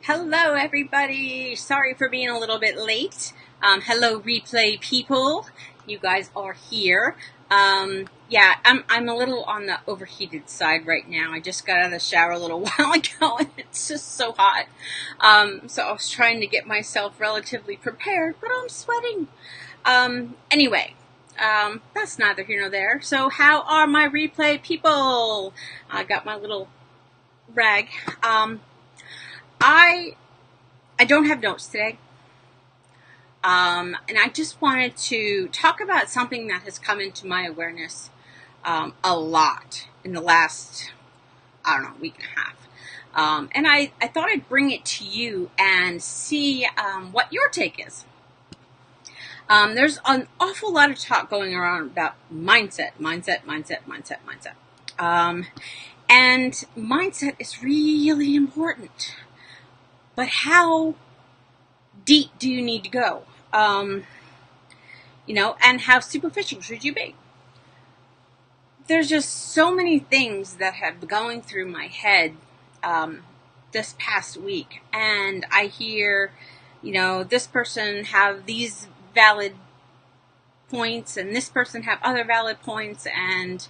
Hello, everybody. Sorry for being a little bit late. Hello, replay people. You guys are here. Yeah, I'm a little on the overheated side right now. I just got out of the shower a little while ago, and it's just so hot. So I was trying to get myself relatively prepared, but I'm sweating. Anyway, that's neither here nor there. So how are my replay people? I got my little rag. I don't have notes today. And I just wanted to talk about something that has come into my awareness a lot in the last, week and a half. And I thought I'd bring it to you and see what your take is. There's an awful lot of talk going around about mindset. And mindset is really important. But how deep do you need to go? And how superficial should you be? There's just so many things that have been going through my head this past week. And I hear, this person have these valid points and this person have other valid points. And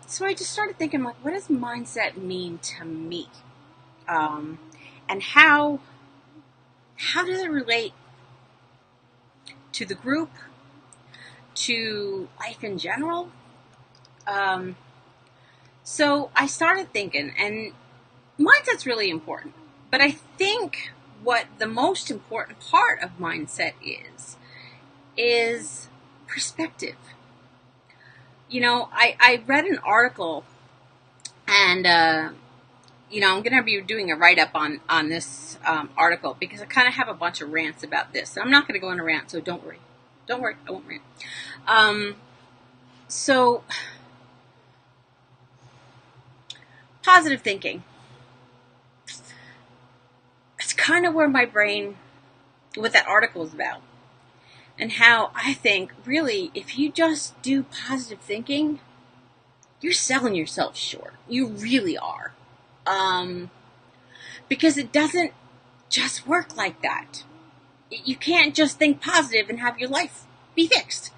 so I just started thinking, what does mindset mean to me? And how does it relate to the group, to life in general? So I started thinking, and mindset's really important. But I think what the most important part of mindset is perspective. I read an article, and I'm going to be doing a write-up on this article because I kind of have a bunch of rants about this. I'm not going to go on a rant, so don't worry. Don't worry, I won't rant. So, positive thinking. It's kind of where my brain, what that article is about. And how I think, really, if you just do positive thinking, you're selling yourself short. You really are. Because it doesn't just work like that. You can't just think positive and have your life be fixed.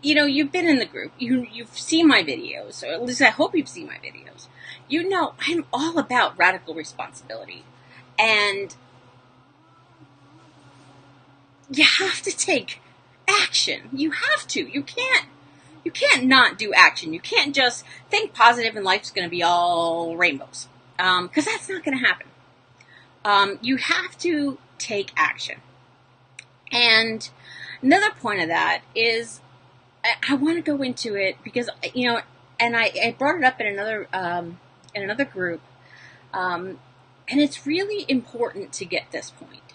You've been in the group. You've seen my videos, or at least I hope you've seen my videos. I'm all about radical responsibility. And you have to take action. You have to. You can't not do action. You can't just think positive and life's going to be all rainbows. Because that's not going to happen. You have to take action. And another point of that is, I want to go into it because, and I brought it up in another group. And it's really important to get this point.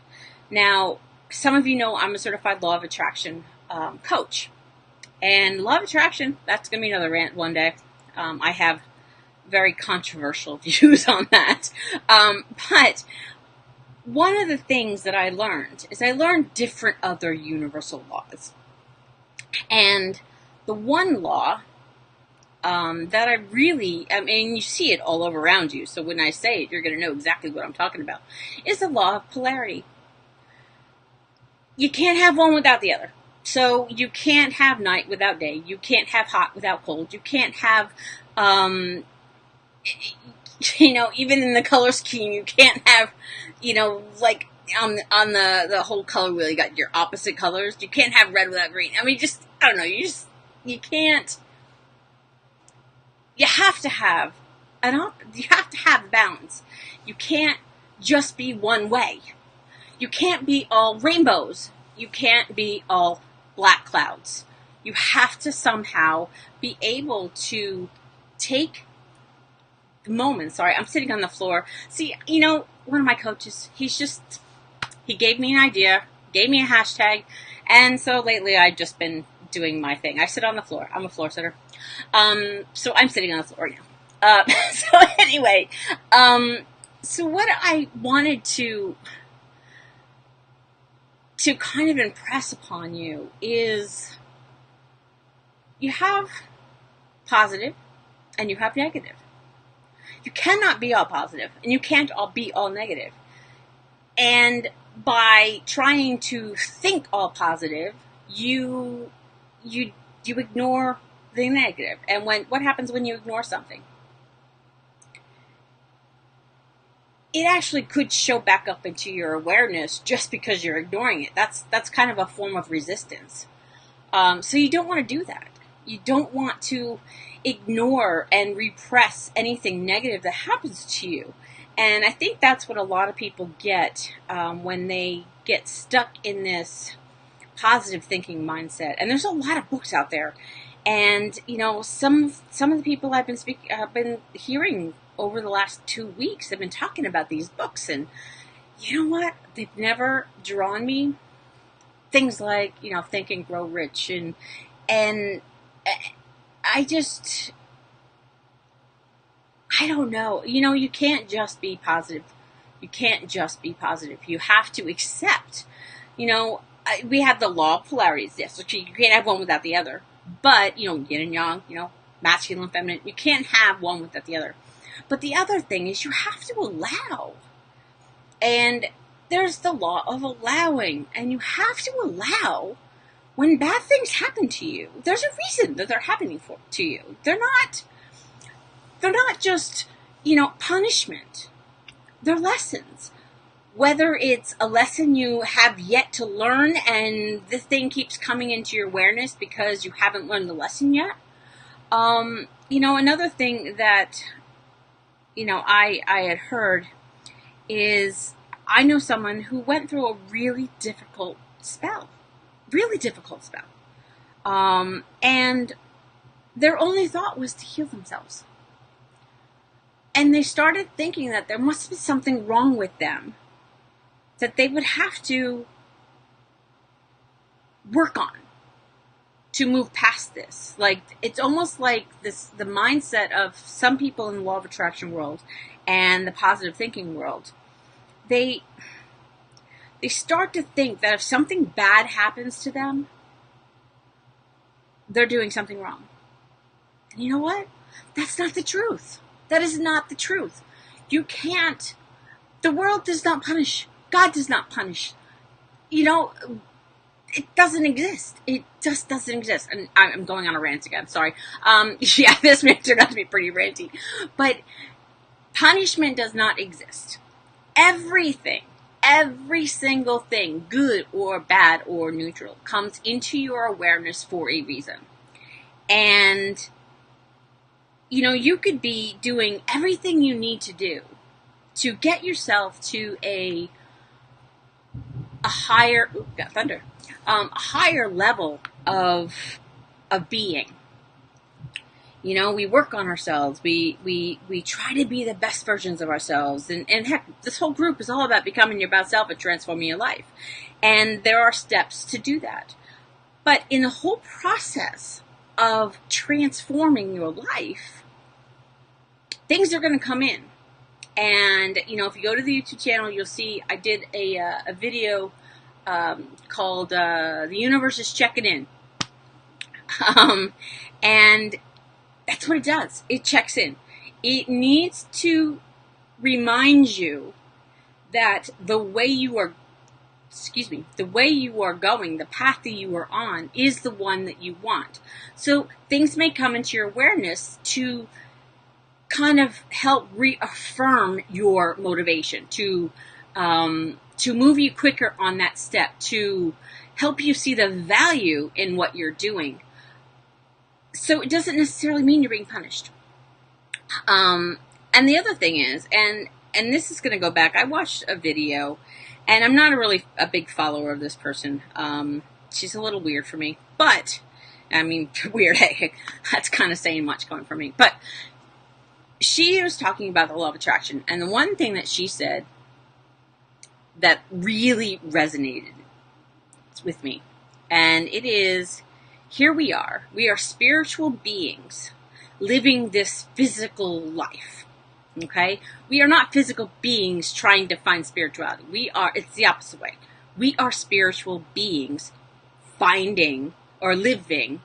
Now, some of you know I'm a certified law of attraction coach. And law of attraction, that's going to be another rant one day. I have very controversial views on that. But one of the things that I learned is I learned different other universal laws. And the one law that you see it all over around you. So when I say it, you're going to know exactly what I'm talking about, is the law of polarity. You can't have one without the other. So you can't have night without day. You can't have hot without cold. You can't have, even in the color scheme, you can't have, like on the whole color wheel, you got your opposite colors. You can't have red without green. You can't. You have to have you have to have balance. You can't just be one way. You can't be all rainbows. You can't be all black clouds. You have to somehow be able to take the moment. Sorry, I'm sitting on the floor. See, one of my coaches, he gave me an idea, gave me a hashtag, and so lately I've just been doing my thing. I sit on the floor. I'm a floor sitter. So I'm sitting on the floor now. So anyway, so what I wanted to kind of impress upon you is you have positive and you have negative. You cannot be all positive, and you can't all be all negative. And by trying to think all positive, you ignore the negative. And what happens when you ignore something? It actually could show back up into your awareness just because you're ignoring it. That's kind of a form of resistance. So you don't want to do that. You don't want to ignore and repress anything negative that happens to you. And I think that's what a lot of people get when they get stuck in this positive thinking mindset. And there's a lot of books out there. And, some of the people I've been hearing over the last 2 weeks have been talking about these books. And you know what? They've never drawn me. Things like, Think and Grow Rich. And I don't know. You can't just be positive. You can't just be positive. You have to accept. We have the law of polarities. Yes, so you can't have one without the other. But, yin and yang, masculine and feminine. You can't have one without the other. But the other thing is you have to allow. And there's the law of allowing. And you have to allow when bad things happen to you. There's a reason that they're happening to you. They're not just, punishment. They're lessons. Whether it's a lesson you have yet to learn and this thing keeps coming into your awareness because you haven't learned the lesson yet. Another thing that, I had heard is I know someone who went through a really difficult spell. And their only thought was to heal themselves. And they started thinking that there must be something wrong with them that they would have to work on to move past this. Like, it's almost like the mindset of some people in the law of attraction world and the positive thinking world. They start to think that if something bad happens to them, they're doing something wrong. And you know what? That's not the truth. That is not the truth. You can't. The world does not punish. God does not punish. It doesn't exist. It just doesn't exist. And I'm going on a rant again. Sorry. This may turn out to be pretty ranty. But punishment does not exist. Everything, every single thing, good or bad or neutral, comes into your awareness for a reason. And, you could be doing everything you need to do to get yourself to a higher, a higher level of being. We work on ourselves. We try to be the best versions of ourselves. And heck, this whole group is all about becoming your best self and transforming your life. And there are steps to do that. But in the whole process of transforming your life, things are going to come in. And, if you go to the YouTube channel, you'll see I did a video called The Universe is Checking In. And that's what it does. It checks in. It needs to remind you that the way you are going, the path that you are on, is the one that you want. So things may come into your awareness to kind of help reaffirm your motivation, to move you quicker on that step, to help you see the value in what you're doing. So it doesn't necessarily mean you're being punished. And the other thing is, and this is going to go back, I watched a video, and I'm not really a big follower of this person. She's a little weird for me, but, weird, hey, that's kind of saying much coming from me. But she was talking about the law of attraction, and the one thing that she said that really resonated with me, and it is, here we are spiritual beings living this physical life, okay? We are not physical beings trying to find spirituality. It's the opposite way. We are spiritual beings finding or living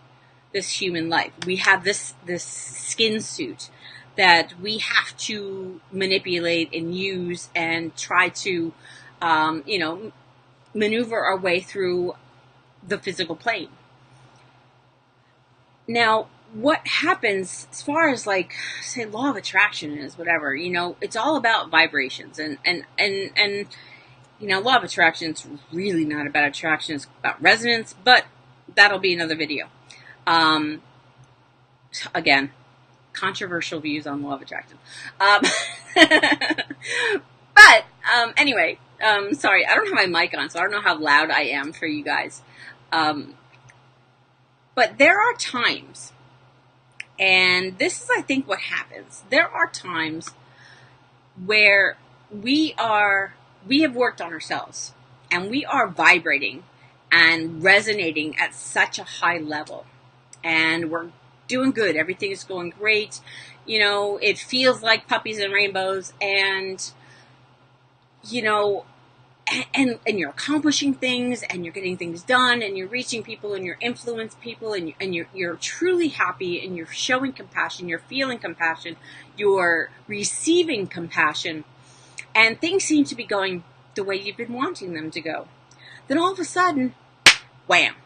this human life. We have this skin suit that we have to manipulate and use and try to, maneuver our way through the physical plane. Now, what happens as far as like, say, law of attraction is whatever, it's all about vibrations and law of attraction is really not about attraction, it's about resonance, but that'll be another video. Again, controversial views on law of attraction. But anyway, sorry, I don't have my mic on, so I don't know how loud I am for you guys. But there are times, and this is, I think, what happens. There are times where we have worked on ourselves, and we are vibrating and resonating at such a high level, and we're doing good. Everything is going great. It feels like puppies and rainbows, and and you're accomplishing things, and you're getting things done, and you're reaching people, and you're influencing people, and you're truly happy, and you're showing compassion, you're feeling compassion, you're receiving compassion, and things seem to be going the way you've been wanting them to go. Then all of a sudden, wham,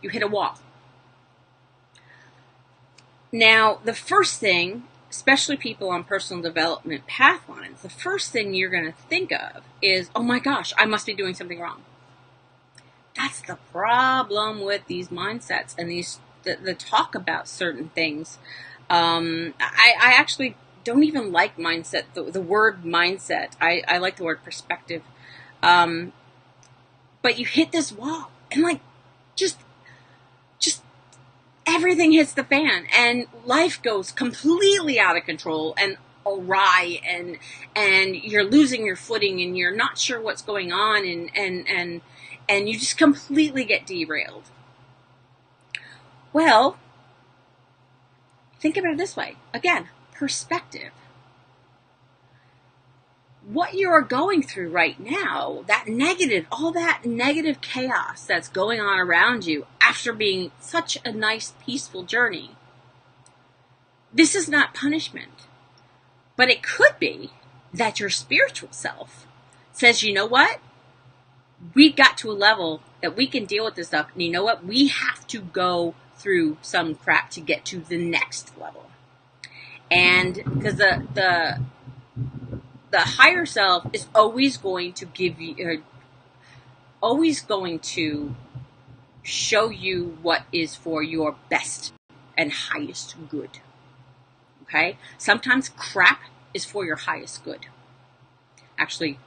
you hit a wall. Now, the first thing, especially people on personal development path lines, the first thing you're going to think of is, oh my gosh, I must be doing something wrong. That's the problem with these mindsets and the talk about certain things. I actually don't even like mindset, the word mindset. I like the word perspective. But you hit this wall, and like, just everything hits the fan, and life goes completely out of control and awry, and you're losing your footing, and you're not sure what's going on, and you just completely get derailed. Well, think about it this way. Again, perspective. What you are going through right now, all that negative chaos that's going on around you after being such a nice, peaceful journey, this is not punishment. But it could be that your spiritual self says, you know what? We've got to a level that we can deal with this stuff. And you know what? We have to go through some crap to get to the next level. And because the higher self is always going to give you, always going to show you what is for your best and highest good. Okay? Sometimes crap is for your highest good. Actually,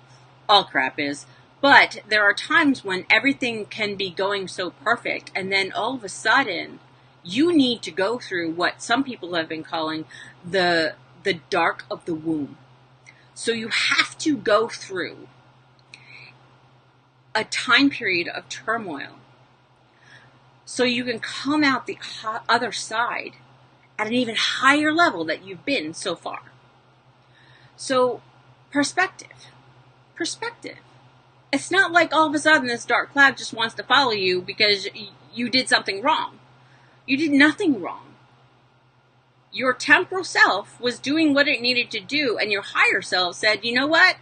all crap is. But there are times when everything can be going so perfect, and then all of a sudden, you need to go through what some people have been calling the dark of the womb. So you have to go through a time period of turmoil so you can come out the other side at an even higher level that you've been so far. So, perspective. It's not like all of a sudden this dark cloud just wants to follow you because you did something wrong. You did nothing wrong. Your temporal self was doing what it needed to do, and your higher self said, you know what?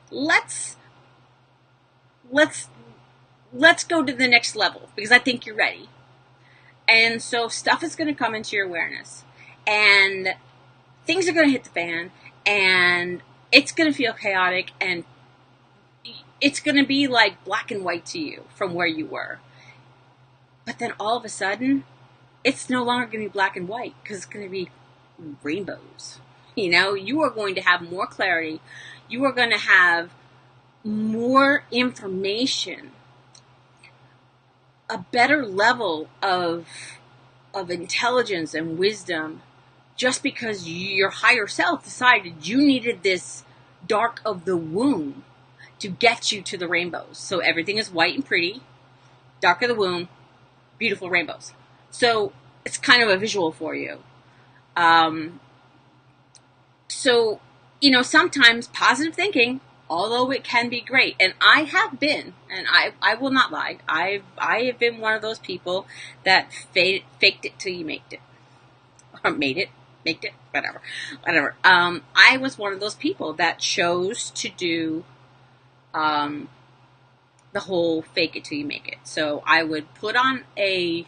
Let's go to the next level because I think you're ready. And so stuff is going to come into your awareness, and things are going to hit the fan, and it's going to feel chaotic, and it's going to be like black and white to you from where you were. But then all of a sudden, it's no longer going to be black and white because it's going to be rainbows. You are going to have more clarity. You are going to have more information, a better level of intelligence and wisdom, just because your higher self decided you needed this dark of the womb to get you to the rainbows. So everything is white and pretty, dark of the womb, beautiful rainbows. So it's kind of a visual for you. So, sometimes positive thinking, although it can be great, and I have been, and I will not lie, I have been one of those people that faked it till you made it. Or made it baked it, whatever. I was one of those people that chose to do the whole fake it till you make it. So I would put on a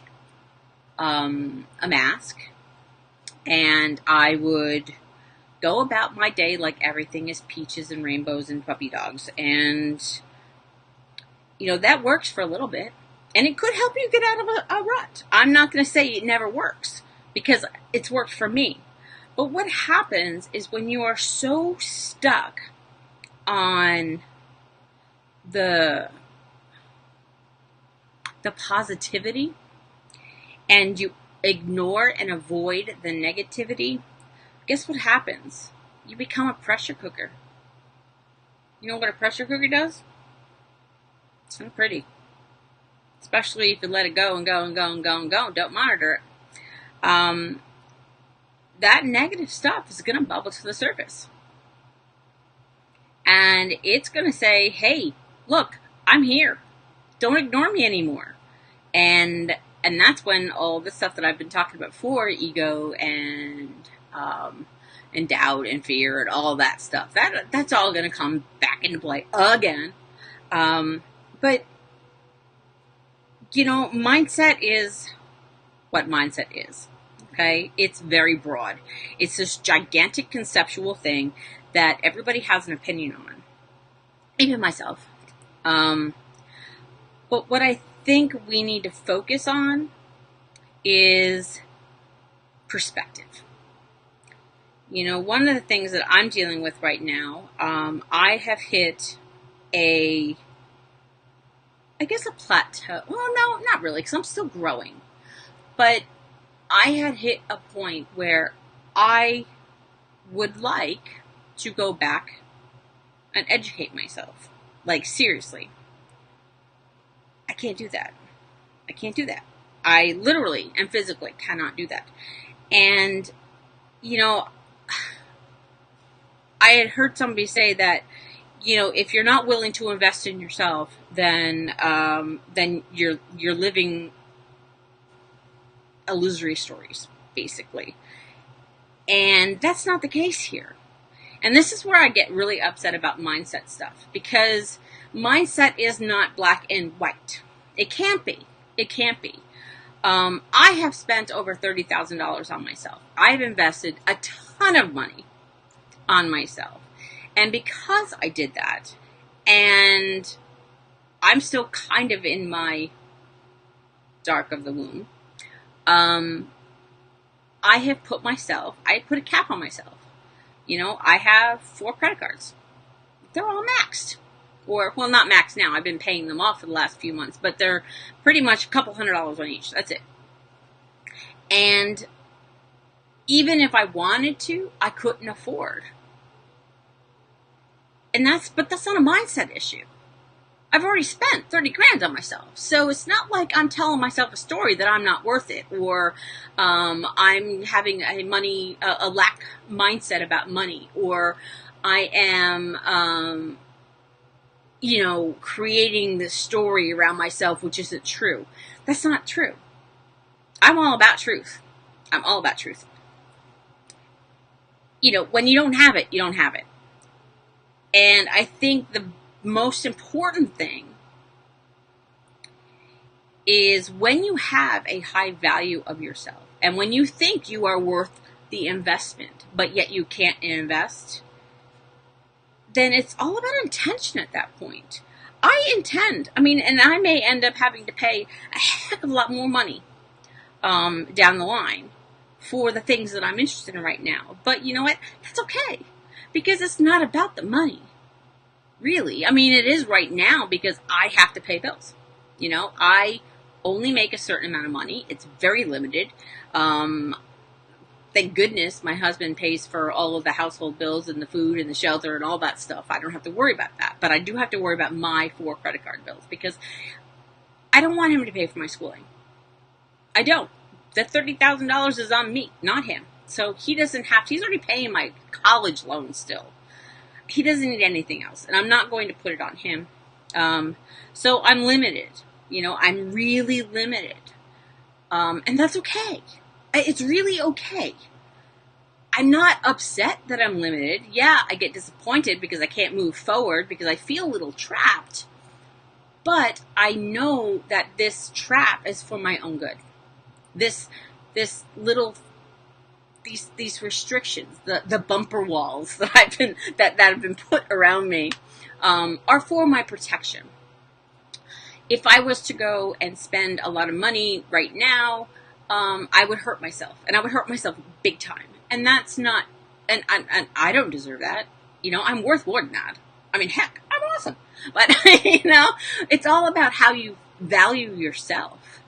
mask, and I would go about my day like everything is peaches and rainbows and puppy dogs. And, that works for a little bit. And it could help you get out of a rut. I'm not going to say it never works, because it's worked for me. But what happens is when you are so stuck on the positivity, and you ignore and avoid the negativity, guess what happens? You become a pressure cooker. You know what a pressure cooker does? It's not pretty. Especially if you let it go and go and go and go and go. Don't monitor it. That negative stuff is going to bubble to the surface. And it's going to say, hey, look, I'm here. Don't ignore me anymore. And that's when all the stuff that I've been talking about before, ego and doubt and fear and all that stuff, that's all going to come back into play again. But, mindset is what mindset is. Okay? It's very broad. It's this gigantic conceptual thing that everybody has an opinion on. Even myself. But what I think we need to focus on is perspective. One of the things that I'm dealing with right now, I have hit a plateau. Well, no, not really, because I'm still growing. But I had hit a point where I would like to go back and educate myself. Like, seriously. I can't do that. I literally and physically cannot do that. And, I had heard somebody say that, if you're not willing to invest in yourself, then you're living illusory stories, basically. And that's not the case here. And this is where I get really upset about mindset stuff, because mindset is not black and white. It can't be. I have spent over $30,000 on myself. I've invested a ton of money on myself. And because I did that, and I'm still kind of in my dark of the womb, I put a cap on myself. I have 4 credit cards. They're all maxed. Not maxed now. I've been paying them off for the last few months, but they're pretty much a couple $100s on each. That's it. And even if I wanted to, I couldn't afford. But that's not a mindset issue. I've already spent 30 grand on myself. So it's not like I'm telling myself a story that I'm not worth it, or I'm having a lack mindset about money, or I am, creating this story around myself, which isn't true. That's not true. I'm all about truth. When you don't have it, you don't have it. And I think the most important thing is when you have a high value of yourself, and when you think you are worth the investment, but yet you can't invest, then it's all about intention at that point. And I may end up having to pay a heck of a lot more money down the line for the things that I'm interested in right now. But you know what? That's okay. Because it's not about the money. Really. It is right now because I have to pay bills. I only make a certain amount of money. It's very limited. Thank goodness my husband pays for all of the household bills and the food and the shelter and all that stuff. I don't have to worry about that. But I do have to worry about my 4 credit card bills, because I don't want him to pay for my schooling. I don't. The $30,000 is on me, not him. So he doesn't have to. He's already paying my college loan still. He doesn't need anything else. And I'm not going to put it on him. So I'm limited. I'm really limited. And that's okay. It's really okay. I'm not upset that I'm limited. Yeah, I get disappointed because I can't move forward because I feel a little trapped. But I know that this trap is for my own good. This little these restrictions, the bumper walls that have been put around me, are for my protection. If I was to go and spend a lot of money right now, I would hurt myself, and I would hurt myself big time. And that's not, and I don't deserve that. I'm worth more than that. I mean, heck, I'm awesome. But, it's all about how you value yourself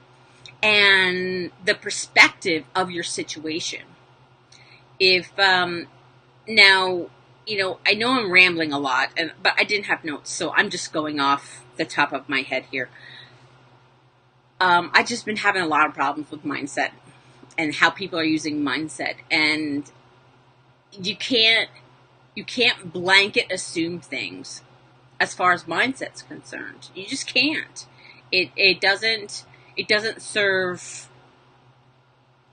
and the perspective of your situation. If, now, I know I'm rambling a lot, but I didn't have notes, so I'm just going off the top of my head here. I've just been having a lot of problems with mindset and how people are using mindset, and you can't blanket assume things as far as mindset's concerned. You just can't. It doesn't serve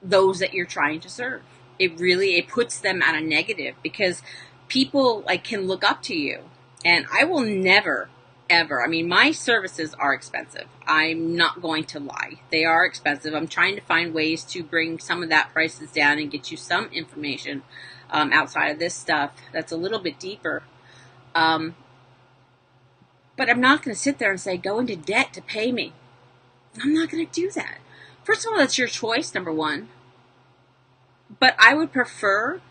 those that you're trying to serve. It puts them at a negative, because people can look up to you, and I will never ever. I mean, my services are expensive. I'm not going to lie. They are expensive. I'm trying to find ways to bring some of that prices down and get you some information outside of this stuff that's a little bit deeper. But I'm not going to sit there and say, go into debt to pay me. I'm not going to do that. First of all, that's your choice, number one. But I would prefer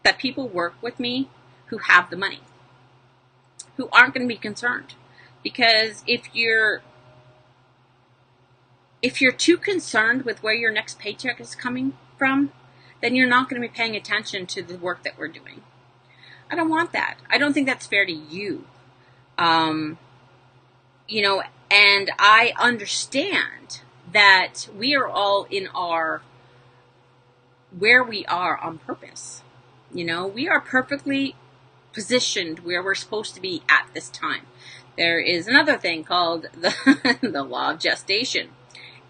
that people work with me who have the money, who aren't going to be concerned. Because if you're too concerned with where your next paycheck is coming from, then you're not going to be paying attention to the work that we're doing. I don't want that. I don't think that's fair to you. And I understand that we are all in where we are on purpose. We are perfectly positioned where we're supposed to be at this time. There is another thing called the law of gestation.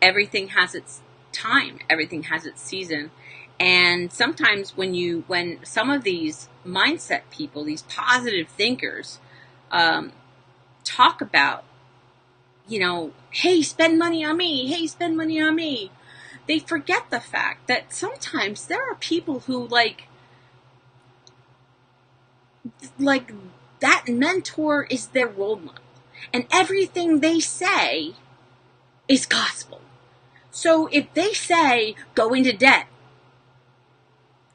Everything has its time. Everything has its season. And sometimes when some of these mindset people, these positive thinkers, talk about, hey, spend money on me. Hey, spend money on me. They forget the fact that sometimes there are people who like that mentor is their role model, and everything they say is gospel. So if they say, go into debt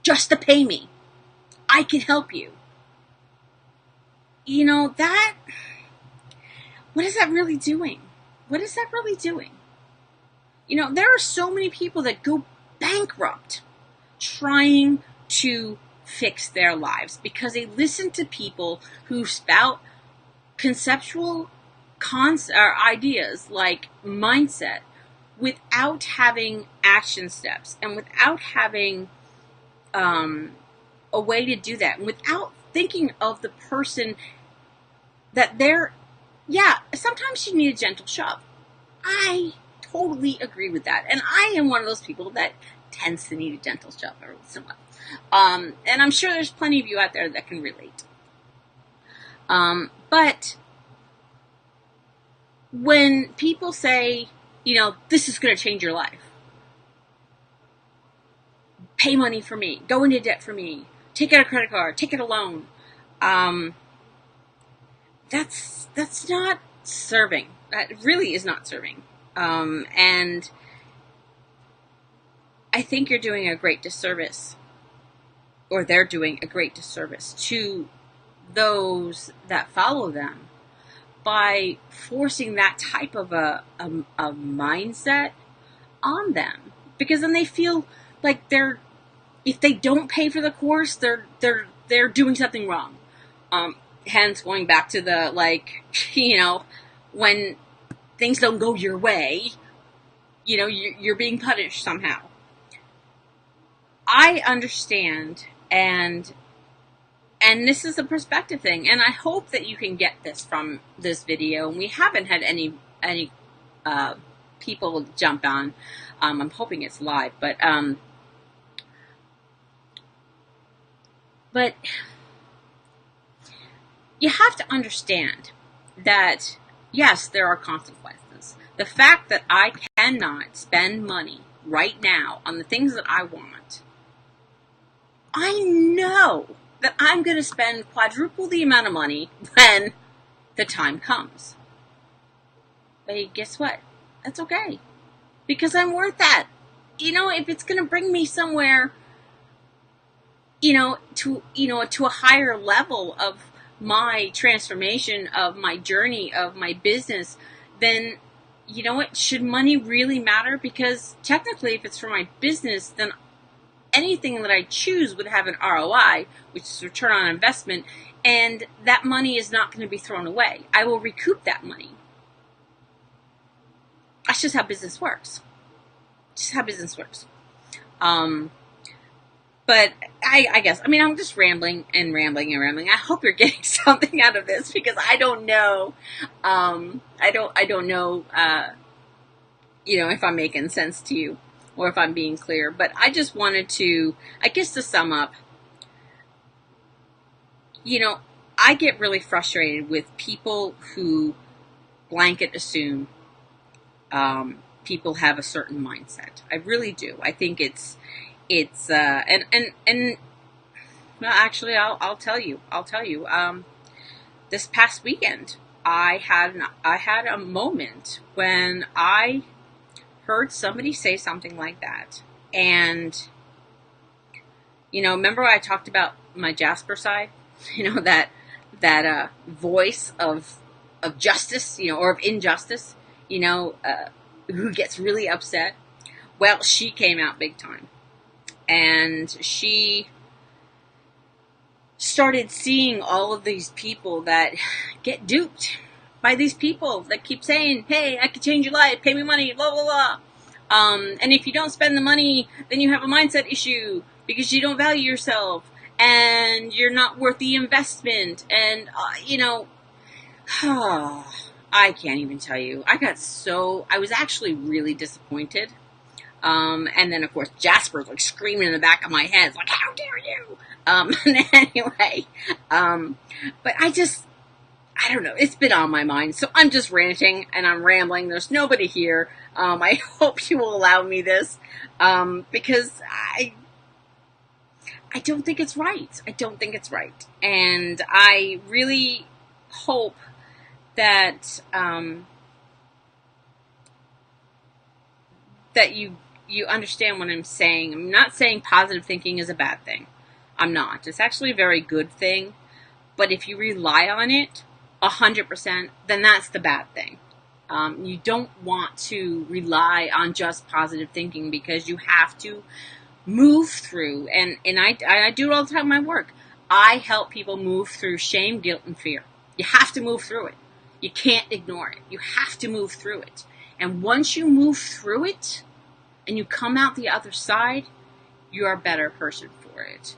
just to pay me, I can help you. That, what is that really doing? What is that really doing? There are so many people that go bankrupt trying to fix their lives because they listen to people who spout conceptual ideas like mindset without having action steps and without having a way to do that, and without thinking of the person that sometimes you need a gentle shove. I totally agree with that, and I am one of those people that tends to need a gentle shove every once in a while. And I'm sure there's plenty of you out there that can relate. But when people say, this is going to change your life, pay money for me, go into debt for me, take out a credit card, take out a loan, that's not serving. That really is not serving. And I think you're doing a great disservice, or they're doing a great disservice to those that follow them by forcing that type of a mindset on them, because then they feel like if they don't pay for the course, they're doing something wrong. Hence, going back to the when things don't go your way, you're being punished somehow. I understand, and this is a perspective thing, and I hope that you can get this from this video. And we haven't had any people jump on. I'm hoping it's live, but But you have to understand that, yes, there are consequences. The fact that I cannot spend money right now on the things that I want, I know that I'm going to spend quadruple the amount of money when the time comes. But hey, guess what? That's okay. Because I'm worth that. If it's going to bring me somewhere, to a higher level of my transformation, of my journey, of my business, then you know what? Should money really matter? Because technically, if it's for my business, then anything that I choose would have an ROI, which is return on investment, and that money is not going to be thrown away. I will recoup that money. That's just how business works. But I guess, I'm just rambling and rambling and rambling. I hope you're getting something out of this, because I don't know. I don't know, if I'm making sense to you or if I'm being clear. But I just wanted to, to sum up, I get really frustrated with people who blanket assume people have a certain mindset. I really do. I think it's well, actually, I'll tell you. This past weekend, I had a moment when I heard somebody say something like that, and remember I talked about my Jasper side, that voice of justice, or of injustice, who gets really upset. Well, she came out big time. And she started seeing all of these people that get duped by these people that keep saying, hey, I could change your life, pay me money, blah, blah, blah. And if you don't spend the money, then you have a mindset issue because you don't value yourself and you're not worth the investment. And, I can't even tell you. I was actually really disappointed. And then, of course, Jasper's like screaming in the back of my head. It's like, how dare you? Anyway, but I don't know. It's been on my mind. So I'm just ranting and I'm rambling. There's nobody here. I hope you will allow me this, because I don't think it's right. And I really hope that, that you understand what I'm saying. I'm not saying positive thinking is a bad thing. I'm not. It's actually a very good thing. But if you rely on it 100%, then that's the bad thing. You don't want to rely on just positive thinking, because you have to move through. And I do it all the time in my work. I help people move through shame, guilt, and fear. You have to move through it. You can't ignore it. You have to move through it. And once you move through it and you come out the other side, you're a better person for it.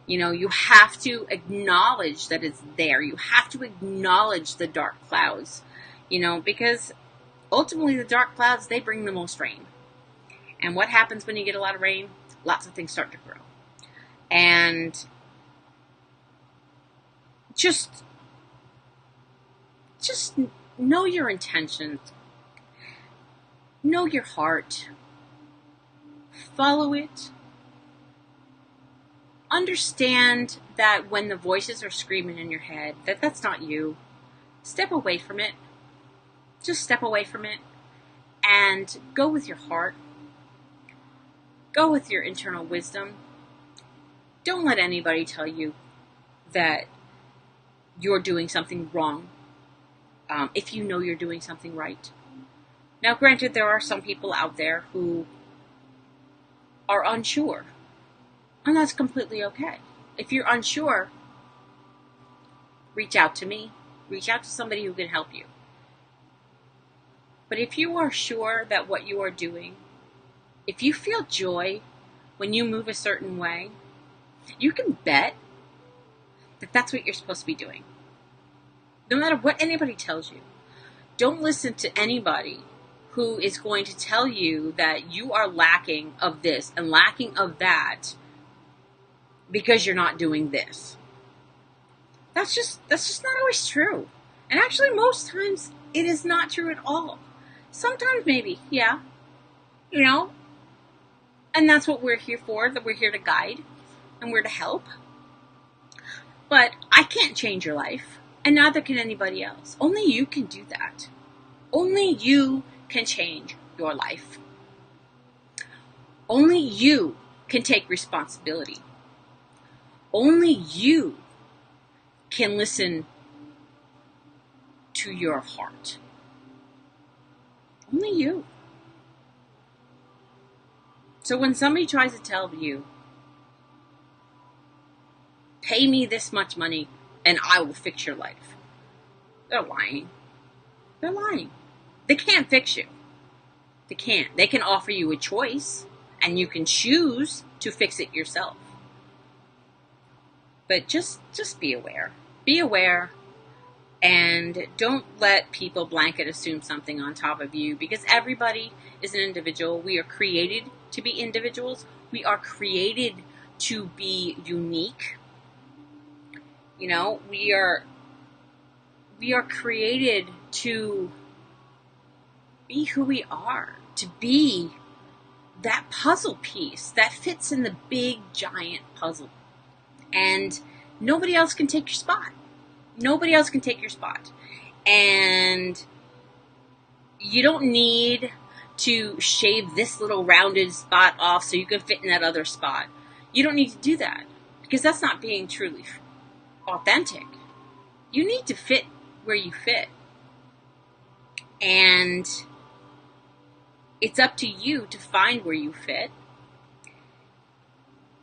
You have to acknowledge that it's there. You have to acknowledge the dark clouds, because ultimately the dark clouds, they bring the most rain. And what happens when you get a lot of rain? Lots of things start to grow. And just know your intentions. Know your heart. Follow it. Understand that when the voices are screaming in your head, that's not you. Step away from it. Just step away from it and go with your heart. Go with your internal wisdom. Don't let anybody tell you that you're doing something wrong, if you know you're doing something right. Now, granted, there are some people out there who are unsure, and that's completely okay. If you're unsure, reach out to me. Reach out to somebody who can help you. But if you are sure that what you are doing, if you feel joy when you move a certain way, you can bet that that's what you're supposed to be doing. No matter what anybody tells you. Don't listen to anybody who is going to tell you that you are lacking of this and lacking of that, because you're not doing this. That's just not always true. And actually, most times, it is not true at all. Sometimes, maybe, yeah. You know? And that's what we're here for, that we're here to guide, and we're to help. But I can't change your life, and neither can anybody else. Only you can do that. Only you can change your life. Only you can take responsibility. Only you can listen to your heart. Only you. So when somebody tries to tell you, pay me this much money and I will fix your life, they're lying. They're lying. They can't fix you. They can't. They can offer you a choice and you can choose to fix it yourself. But just be aware. Be aware, and don't let people blanket assume something on top of you, because everybody is an individual. We are created to be individuals. We are created to be unique. You know, we are created to be who we are, to be that puzzle piece that fits in the big giant puzzle. And nobody else can take your spot. Nobody else can take your spot. And you don't need to shave this little rounded spot off so you can fit in that other spot. You don't need to do that, because that's not being truly authentic. You need to fit where you fit. And it's up to you to find where you fit.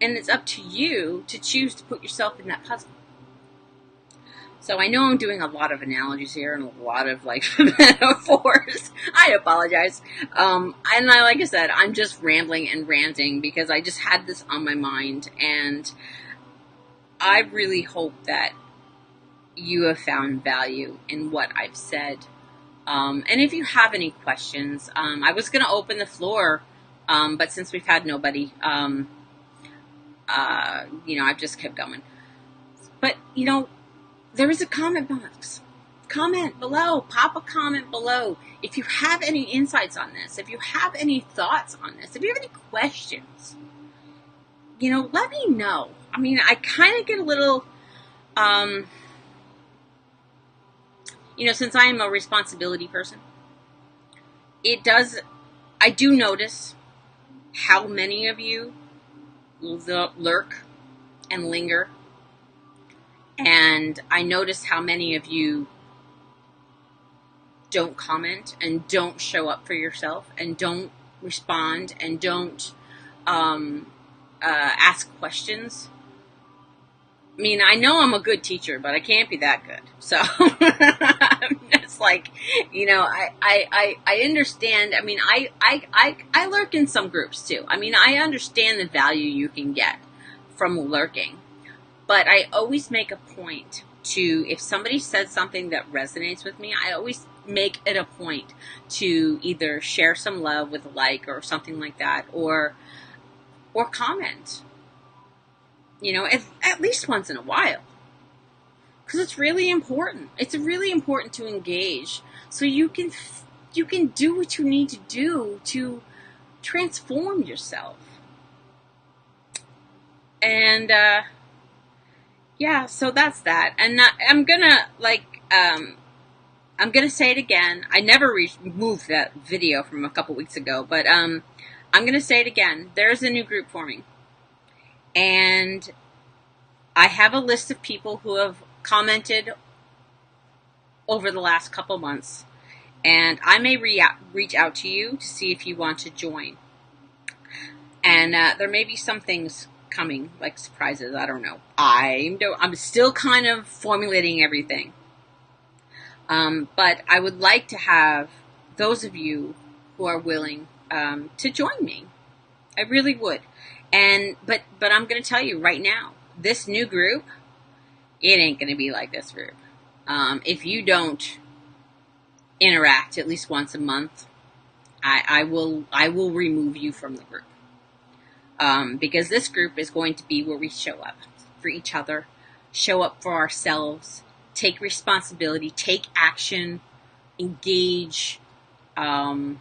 And it's up to you to choose to put yourself in that puzzle. So I know I'm doing a lot of analogies here and a lot of metaphors. I apologize. And like I said, I'm just rambling and ranting because I just had this on my mind. And I really hope that you have found value in what I've said. And if you have any questions, I was going to open the floor, but since we've had nobody, I've just kept going. But, there is a comment box. Comment below. Pop a comment below. If you have any insights on this, if you have any thoughts on this, if you have any questions, let me know. I mean, I kind of get a little, since I am a responsibility person, I do notice how many of you lurk and linger. And I notice how many of you don't comment and don't show up for yourself and don't respond and don't ask questions. I mean, I know I'm a good teacher, but I can't be that good. So it's like, I understand. I mean, I lurk in some groups too. I mean, I understand the value you can get from lurking. But I always make a point to, if somebody says something that resonates with me, I always make it a point to either share some love with a like or something like that, or comment, at least once in a while. Because it's really important. It's really important to engage so you can do what you need to do to transform yourself. And, yeah, so that's that. And I'm gonna say it again. I never removed that video from a couple weeks ago, but I'm gonna say it again. There's a new group forming, and I have a list of people who have commented over the last couple months, and I may reach out to you to see if you want to join. And there may be some things coming, like surprises. I don't know. I'm still kind of formulating everything. But I would like to have those of you who are willing to join me. I really would. But I'm going to tell you right now, this new group, it ain't going to be like this group. If you don't interact at least once a month, I will remove you from the group. because this group is going to be where we show up for each other, show up for ourselves, take responsibility, take action, engage, and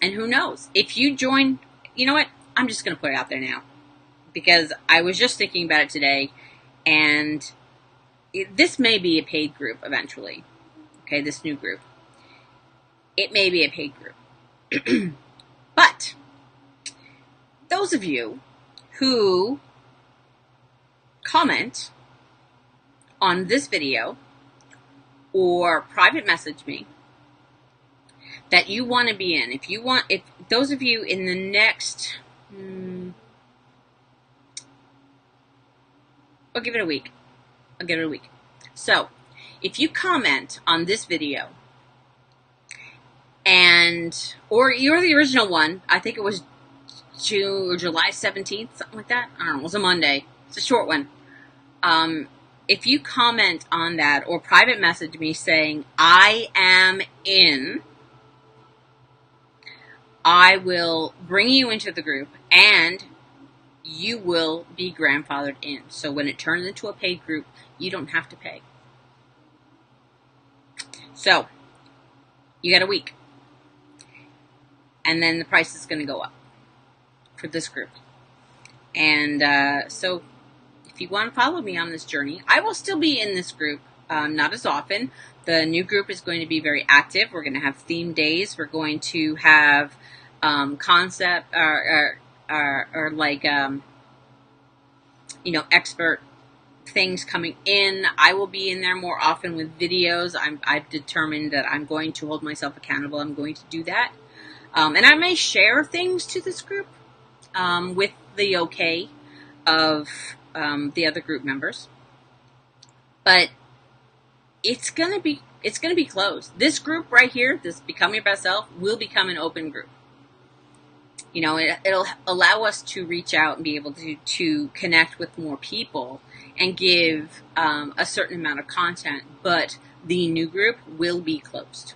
who knows? If you join, you know what? I'm just going to put it out there now, because I was just thinking about it today, and this may be a paid group eventually. Okay, this new group. It may be a paid group. But those of you who comment on this video or private message me that you want to be in, if those of you in the next, I'll give it a week. So, if you comment on this video, or you're the original one, I think it was June or July 17th, something like that. I don't know, it was a Monday. It's a short one. If you comment on that or private message me saying, I am in, I will bring you into the group and you will be grandfathered in. So when it turns into a paid group, you don't have to pay. So, you got a week. And then the price is going to go up for this group. And so, if you want to follow me on this journey, I will still be in this group, not as often. The new group is going to be very active. We're going to have theme days. We're going to have concept or like expert things coming in. I will be in there more often with videos. I've determined that I'm going to hold myself accountable. I'm going to do that. And I may share things to this group with the okay of the other group members. But it's gonna be closed. This group right here, this Become Your Best Self, will become an open group. It'll allow us to reach out and be able to connect with more people and give a certain amount of content, but the new group will be closed.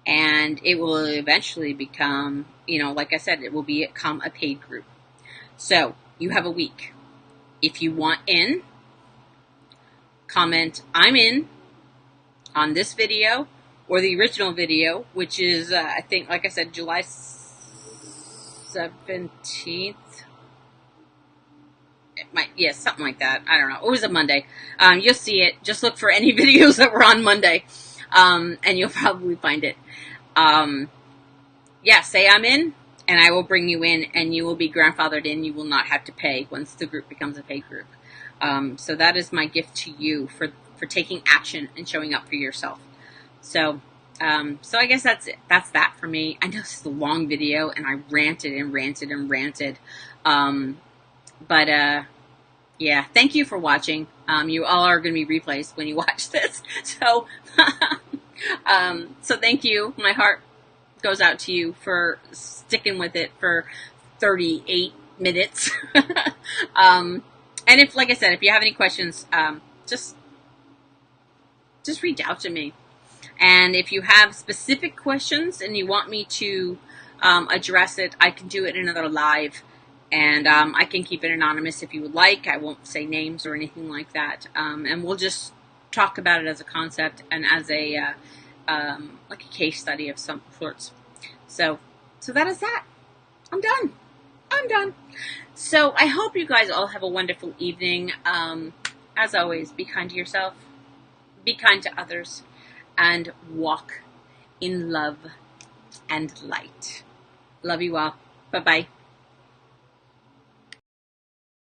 And it will eventually become, like I said, it will become a paid group. So, you have a week. If you want in, comment, I'm in, on this video, or the original video, which is, I think, like I said, July 17th. Something like that. I don't know. It was a Monday. You'll see it. Just look for any videos that were on Monday, and you'll probably find it. Say I'm in, and I will bring you in, and you will be grandfathered in. You will not have to pay once the group becomes a paid group. So that is my gift to you for taking action and showing up for yourself. So I guess that's it. That's that for me. I know this is a long video, and I ranted and ranted and ranted. Yeah, thank you for watching. You all are going to be replaced when you watch this. So, so thank you. My heart goes out to you for sticking with it for 38 minutes. And if, like I said, if you have any questions, just reach out to me. And if you have specific questions and you want me to address it, I can do it in another live. And I can keep it anonymous if you would like. I won't say names or anything like that. And we'll just talk about it as a concept and as a like a case study of some sorts. So that is that. I'm done. So I hope you guys all have a wonderful evening. As always, be kind to yourself, be kind to others, and walk in love and light. Love you all. Bye-bye.